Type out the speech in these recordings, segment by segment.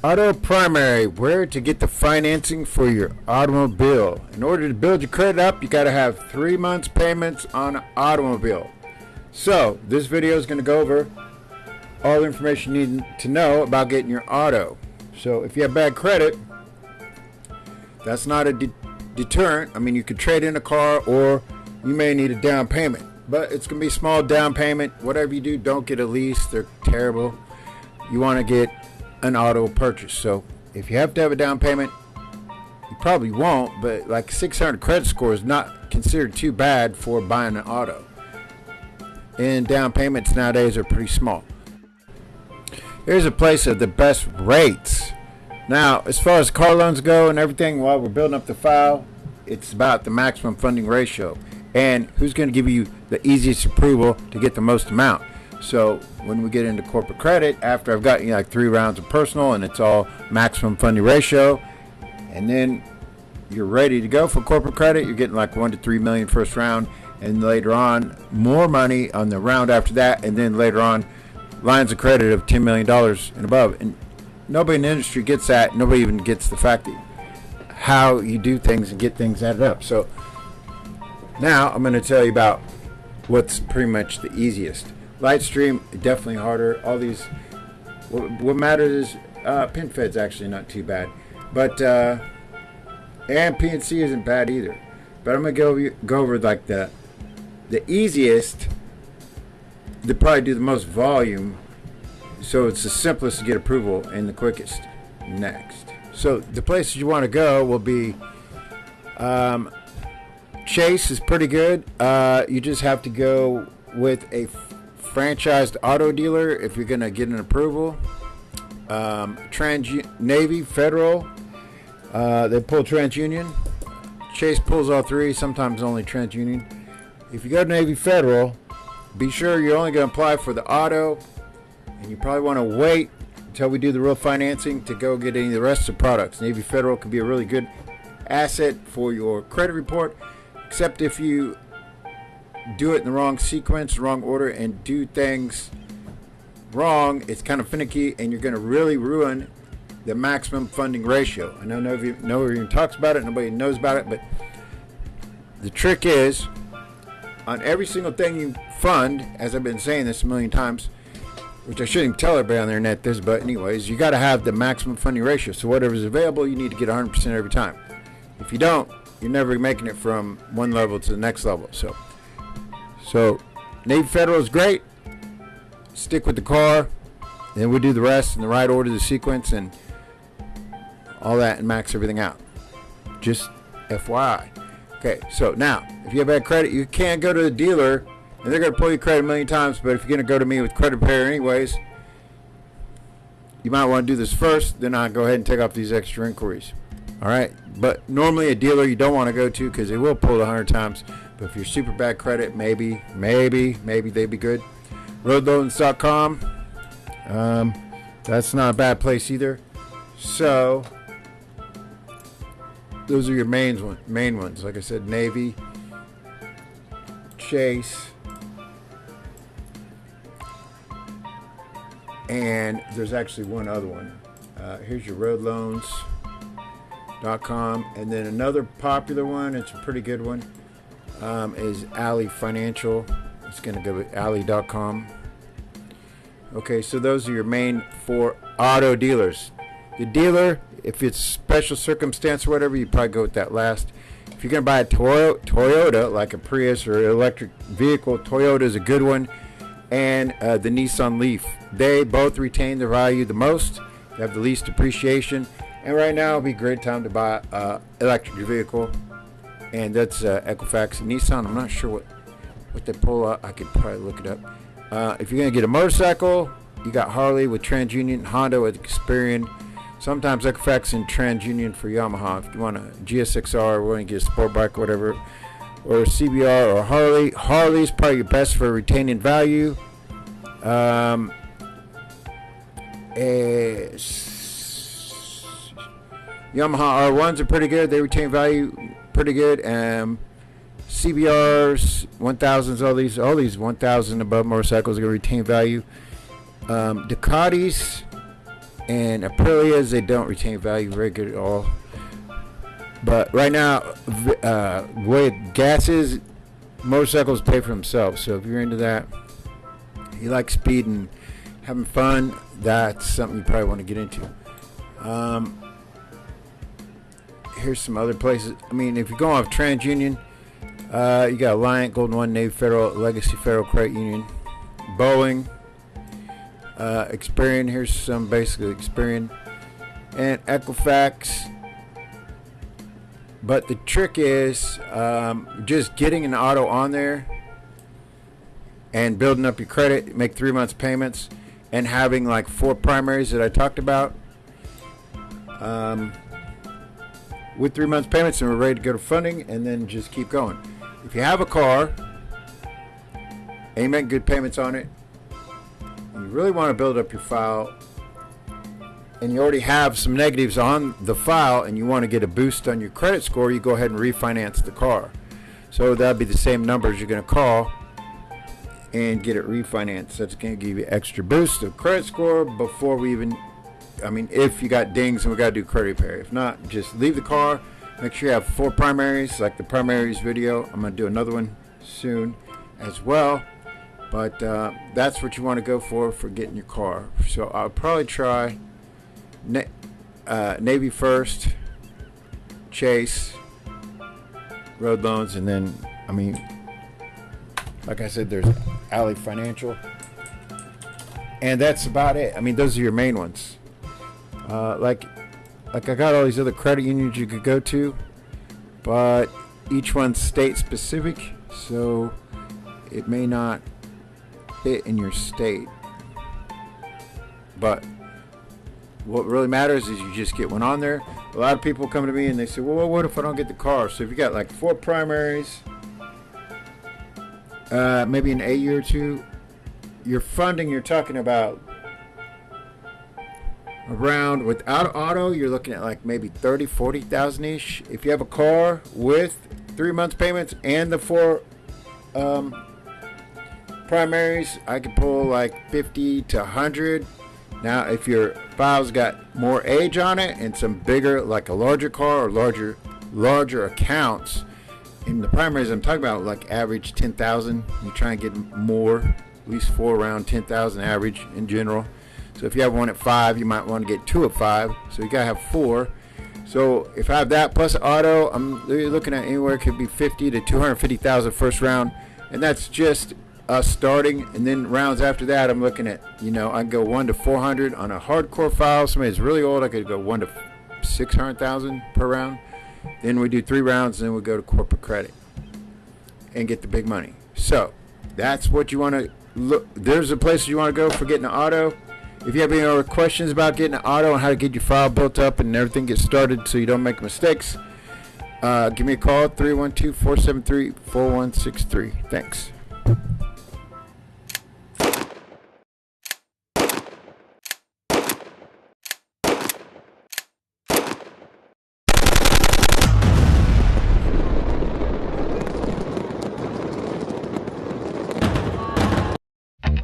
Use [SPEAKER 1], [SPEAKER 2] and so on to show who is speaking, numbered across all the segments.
[SPEAKER 1] Auto primary, where to get the financing for your automobile. In order to build your credit up, you got to have 3 months payments on an automobile. So this video is going to go over all the information you need to know about getting your auto. So if you have bad credit, that's not a deterrent. I mean, you could trade in a car, or you may need a down payment, but it's going to be a small down payment. Whatever you do, don't get a lease. They're terrible. You want to get an auto purchase. So if you have to have a down payment, you probably won't, but like 600 credit score is not considered too bad for buying an auto, and down payments nowadays are pretty small. Here's a place of the best rates. Now, as far as car loans go and everything, while we're building up the file, it's about the maximum funding ratio and who's going to give you the easiest approval to get the most amount. So when we get into corporate credit, after I've got like 3 rounds of personal and it's all maximum funding ratio, and then you're ready to go for corporate credit, you're getting like 1 to 3 million first round, and later on more money on the round after that, and then later on lines of credit of $10 million and above. And nobody in the industry gets that. Nobody even gets the fact that how you do things and get things added up. So now I'm going to tell you about what's pretty much the easiest. Lightstream, definitely harder. All these, what matters is PinFed's actually not too bad, but and PNC isn't bad either. But I'm gonna go over like the easiest to probably do the most volume, so it's the simplest to get approval and the quickest. Next, so the places you want to go will be Chase is pretty good. You just have to go with a franchised auto dealer if you're going to get an approval. Navy, Federal, they pull TransUnion. Chase pulls all 3, sometimes only TransUnion. If you go to Navy Federal, be sure you're only going to apply for the auto, and you probably want to wait until we do the real financing to go get any of the rest of the products. Navy Federal can be a really good asset for your credit report, except if you do it in the wrong sequence, wrong order, and do things wrong, it's kind of finicky, and you're going to really ruin the maximum funding ratio. I know nobody even talks about it, nobody knows about it, but the trick is, on every single thing you fund, as I've been saying this a million times, which I shouldn't even tell everybody on the internet this, but anyways, you got to have the maximum funding ratio. So whatever's available, you need to get 100% every time. If you don't, you're never making it from one level to the next level. So Navy Federal is great. Stick with the car, then we'll do the rest in the right order, the sequence, and all that, and max everything out. Just FYI. Okay, so now, if you have bad credit, you can't go to the dealer, and they're going to pull your credit a million times, but if you're going to go to me with creditrepair anyways, you might want to do this first, then I'll go ahead and take off these extra inquiries. All right, but normally a dealer you don't want to go to because they will pull it 100 times. But if you're super bad credit, maybe they'd be good. Roadloans.com, that's not a bad place either. So those are your main ones. Like I said, Navy, Chase, and there's actually one other one. Here's your roadloans.com, and then another popular one, it's a pretty good one, is Alley Financial. It's going to go with alley.com. Okay, so those are your main 4 auto dealers. The dealer, if it's special circumstance or whatever, you probably go with that last. If you're going to buy a Toyota, like a Prius or an electric vehicle, Toyota is a good one. And the Nissan Leaf. They both retain their value the most. They have the least depreciation. And right now would be a great time to buy an electric vehicle. And that's Equifax and Nissan. I'm not sure what they pull out. I could probably look it up. If you're going to get a motorcycle, you got Harley with TransUnion, Honda with Experian, sometimes Equifax and TransUnion for Yamaha. If you want a GSXR or want to get a sport bike or whatever, or a CBR or Harley. Harley's probably your best for retaining value. Yamaha R1s are pretty good. They retain value pretty good. CBRs, 1000s, all these 1000 above motorcycles are going to retain value. Ducatis, And Aprilias, they don't retain value very good at all. But right now, the way gas is, motorcycles pay for themselves. So if you're into that, you like speed and having fun, that's something you probably want to get into. Here's some other places. I mean, if you're going off TransUnion, you got Alliant, Golden One, Navy Federal, Legacy Federal Credit Union, Boeing, Experian. Here's some basically Experian, and Equifax. But the trick is just getting an auto on there and building up your credit, make 3 months payments, and having like 4 primaries that I talked about. With 3 months payments, and we're ready to go to funding, and then just keep going. If you have a car and you make good payments on it, and you really want to build up your file, and you already have some negatives on the file, and you want to get a boost on your credit score, you go ahead and refinance the car. So that'll be the same numbers you're going to call and get it refinanced. That's going to give you extra boost of credit score before we even, I mean, if you got dings and we got to do credit repair. If not, just leave the car. Make sure you have 4 primaries, like the primaries video. I'm going to do another one soon as well. But that's what you want to go for getting your car. So I'll probably try Navy first, Chase, Road Loans, and then, I mean, like I said, there's Alley Financial. And that's about it. I mean, those are your main ones. Like I got all these other credit unions you could go to, but each one's state specific, so it may not fit in your state. But what really matters is you just get one on there. A lot of people come to me and they say, well, what if I don't get the car? So if you got like 4 primaries, maybe an 8 year or 2, your funding, you're talking about around, without auto, you're looking at like maybe 30,000-40,000 ish. If you have a car with 3 months payments and the 4 primaries, I could pull like 50 to 100. Now if your file's got more age on it and some bigger, like a larger car or larger accounts, in the primaries I'm talking about, like average 10,000, you try and get more, at least 4 around 10,000 average in general. So if you have one at 5, you might want to get 2 at 5. So you gotta have 4. So if I have that plus auto, I'm looking at anywhere, it could be 50 to 250,000 first round, and that's just us starting. And then rounds after that, I'm looking at, you know, I can go 1 to 400 on a hardcore file. Somebody that's really old, I could go 1 to 600,000 per round. Then we do 3 rounds, and then we go to corporate credit and get the big money. So that's what you want to look. There's the places you want to go for getting an auto. If you have any other questions about getting an auto and how to get your file built up and everything gets started so you don't make mistakes, give me a call, 312-473-4163. Thanks.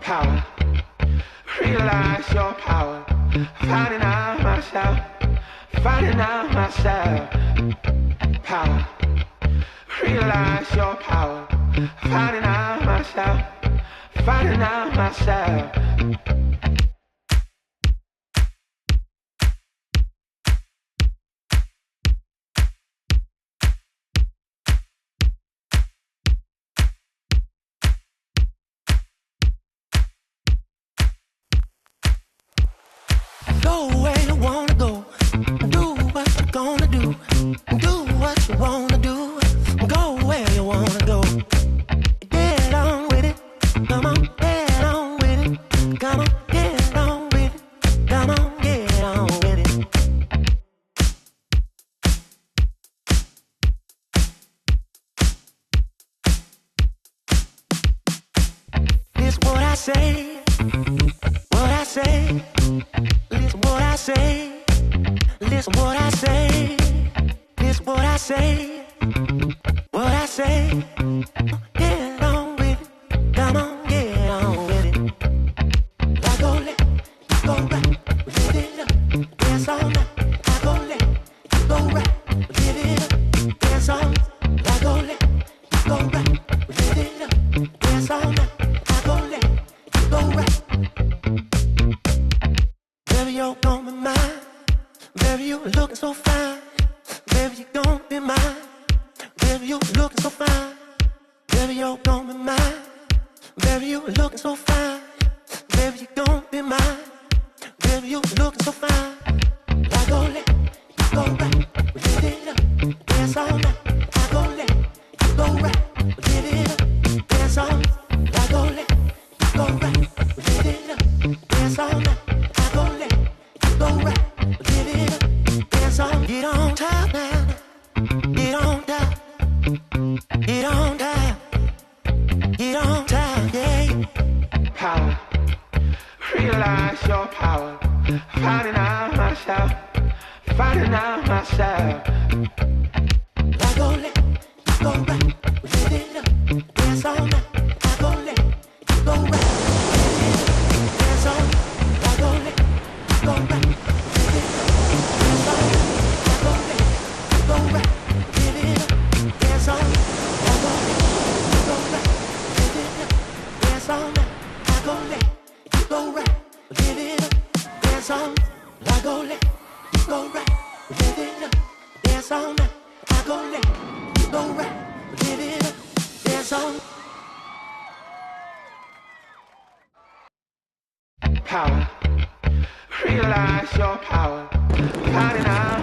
[SPEAKER 2] Power. Realize your power. Finding out myself. Finding out myself. Power. Realize your power. Finding out myself. Finding out myself.
[SPEAKER 3] Go where you wanna go. Do what you're gonna do. Do what you wanna do. Go where you wanna go. Get on with it. Come on, get on with it. Come on, get on with it. Come on, get on with it. It's what I say. What I say. Listen what I say. Listen what I say. Listen what I say. What I say. Get on with it. Come on, get on with it. Like go left, go right. Lift it up. all night. I go left, you go right. Live it up, dance all night. I go left, you go right. Live it up, dance all night. I go left, you go right. Baby, you're gonna be mine. Baby, you looking so fine. Baby, you gonna be mine. Baby, you looking so fine. Baby, you're gonna be mine. Baby, you looking so fine. Baby, you gon' be mine. Baby, you looking so fine. I go left, you go right. Live it up, dance all night. I go left, you go right. Live it up, dance all night. I go left, you go right. Live it up, dance all night. I go left, you go right. Live it up, dance all night. Get on top now. Get on top. Get on down. Get on down, yeah.
[SPEAKER 2] Power, realize your power. Finding out myself, finding out myself.
[SPEAKER 3] I go left, you go right. Live it up, dance all night. I go left, you go right. Live it up, dance all night. I go left, you go right. Live it up, dance all night. I go left, you go right. Live it up, dance all night. I go left, you go right. Live it up, dance all night. I go left, you go right. Live it up, dance all night. I go left, you go right. Live it up, dance all night. I go left, you go right. Live it up, dance all night.
[SPEAKER 2] Power, realize your power. Finding out